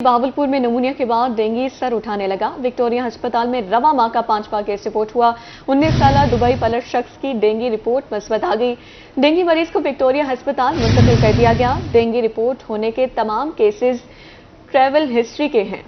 बहावलपुर में नमूनिया के बाद डेंगू सर उठाने लगा। विक्टोरिया अस्पताल में रवा माह का 5वां केस रिपोर्ट हुआ। 19 साला दुबई पलट शख्स की डेंगू रिपोर्ट मुस्बत आ गई। डेंगू मरीज को विक्टोरिया अस्पताल मुंतकिल कर दिया गया। डेंगू रिपोर्ट होने के तमाम केसेस ट्रैवल हिस्ट्री के हैं।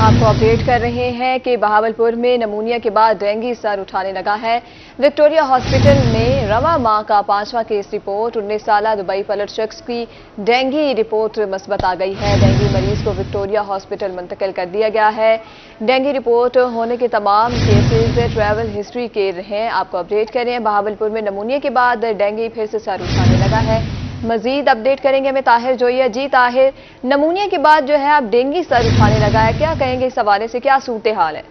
आपको अपडेट कर रहे हैं कि बहावलपुर में नमूनिया के बाद डेंगू सर उठाने लगा है। विक्टोरिया हॉस्पिटल में रवा माह का 5वां केस रिपोर्ट 19 साला दुबई पलट शख्स की डेंगू रिपोर्ट मुस्बत आ गई है। डेंगू मरीज को विक्टोरिया हॉस्पिटल मुंतकिल कर दिया गया है। डेंगू रिपोर्ट होने के तमाम केसेस ट्रैवल हिस्ट्री के हैं। आपको अपडेट कर रहे हैं बहावलपुर में नमूनिया के बाद डेंगू फिर से सर उठाने लगा है। मजीद अपडेट करेंगे हमें ताहिर जोइया। जी ताहिर, नमूनिया के बाद जो है अब डेंगू सर उठाने लगा है, क्या कहेंगे इस हवाले से, क्या सूरत हाल है?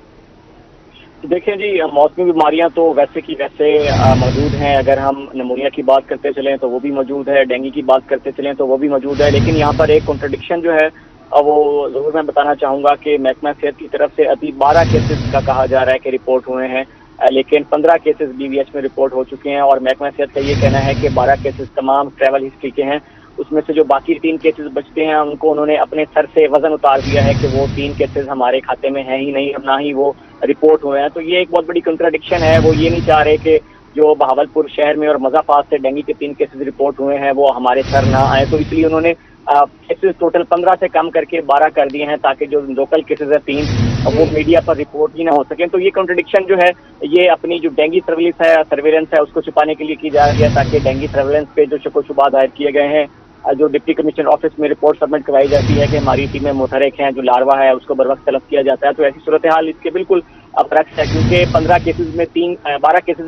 देखिए जी, मौसमी बीमारियां तो वैसे की वैसे मौजूद हैं। अगर हम नमूनिया की बात करते चलें तो वो भी मौजूद है, डेंगू की बात करते चलें तो वो भी मौजूद है। लेकिन यहाँ पर एक कॉन्ट्रडिक्शन जो है वो जरूर मैं बताना चाहूंगा कि महकमा सेहत की तरफ से अभी 12 केसेस का कहा जा रहा है कि रिपोर्ट हुए हैं, लेकिन 15 केसेस बीवीएच में रिपोर्ट हो चुके हैं। और महकमा सेहत का ये कहना है कि 12 केसेस तमाम ट्रैवल हिस्ट्री के हैं। उसमें से जो बाकी 3 केसेस बचते हैं उनको उन्होंने अपने सर से वजन उतार दिया है कि वो 3 केसेस हमारे खाते में हैं ही नहीं, ना ही वो रिपोर्ट हुए हैं। तो ये एक बहुत बड़ी कंट्राडिक्शन है। वो ये नहीं चाह रहे कि जो बहावलपुर शहर में और मज़ाफात से डेंगू के 3 केसेस रिपोर्ट हुए हैं वो हमारे सर ना आए। तो इसलिए उन्होंने केसेस टोटल 15 से कम करके 12 कर दिए हैं ताकि जो लोकल केसेस है 3 वो मीडिया पर रिपोर्ट ही ना हो सके। तो ये कॉन्ट्रडिक्शन जो है ये अपनी जो डेंगू सर्विलेंस है उसको छुपाने के लिए की जा रही है, ताकि डेंगू सर्विलेंस पे जो शको शुबा दायर किए गए हैं, जो डिप्टी कमिश्नर ऑफिस में रिपोर्ट सबमिट करवाई जाती है कि हमारी टीमें मुतहरिक हैं, जो लार्वा है उसको बर वक्त तलब किया जाता है। तो ऐसी सूरत हाल इसके बिल्कुल अपरक्स है, क्योंकि 12 केसेस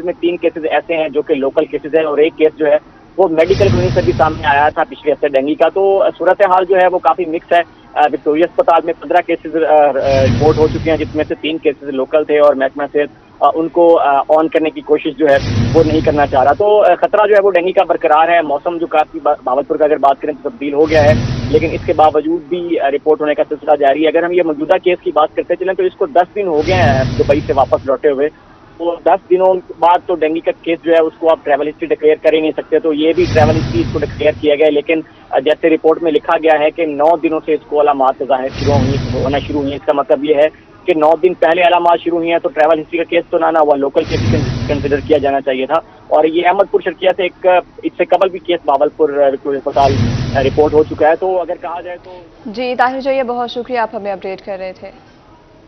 में 3 केसेस ऐसे हैं जो कि लोकल केसेस हैं और एक केस जो है वो मेडिकल क्लिनिक से भी सामने आया था पिछले हफ्ते डेंगू का। तो सूरत हाल जो है वो काफी मिक्स है। विक्टोरिया अस्पताल में 15 केसेस रिपोर्ट हो चुके हैं, जिसमें से 3 केसेस लोकल थे और महकमा सेहत उनको ऑन करने की कोशिश जो है वो नहीं करना चाह रहा। तो खतरा जो है वो डेंगू का बरकरार है। मौसम जो काफी बहावलपुर का अगर बात करें तो तब्दील हो गया है, लेकिन इसके बावजूद भी रिपोर्ट होने का सिलसिला जारी है। अगर हम ये मौजूदा केस की बात करते चलें तो इसको 10 दिन हो गए हैं दुबई से वापस लौटे हुए। तो 10 दिनों बाद तो डेंगू का केस जो है उसको आप ट्रैवल हिस्ट्री डिक्लेयर कर ही नहीं सकते। तो ये भी ट्रैवल हिस्ट्री इसको डिक्लेयर किया गया है, लेकिन जैसे रिपोर्ट में लिखा गया है कि 9 दिनों से इसको अलामात ज़ाहिर होना शुरू हुई। इसका मतलब ये है कि 9 दिन पहले अलामात शुरू हुई हैं, तो ट्रैवल हिस्ट्री का केस तो ना हुआ, लोकल केस कंसिडर किया जाना चाहिए था। और ये अहमदपुर शर्किया से इससे कबल भी केस बहावलपुर विक्टोरिया अस्पताल रिपोर्ट हो चुका है। तो अगर कहा जाए तो जी ताहिर जोइया, बहुत शुक्रिया, आप हमें अपडेट कर रहे थे।